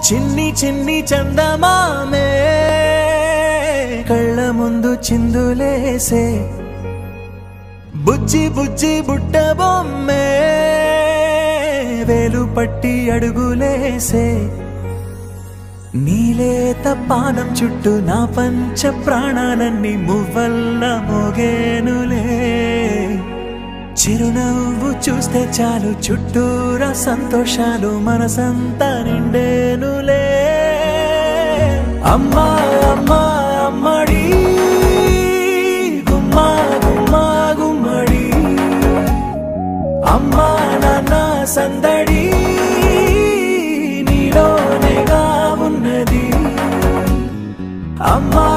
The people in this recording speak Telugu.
చిన్ని చిన్ని చందమామే కళ్ళ ముందు చిందులేసే బుజ్జి బుజ్జి బుట్ట బొమ్మే వేలు పట్టి అడుగులేసే నీలేత పానం చుట్టూ నా పంచ ప్రాణాలన్నీ మువ్వల్ల మోగేనులే చిరునవ్వు చూస్తే చాలు చుట్టూరా సంతోషాలు మనసంతా నిండేనులే అమ్మా అమ్మా అమ్మడి గుమ్మా గుమ్మా గుమ్మడి అమ్మా నాన్న సందడి నీలోనేగా ఉన్నది అమ్మా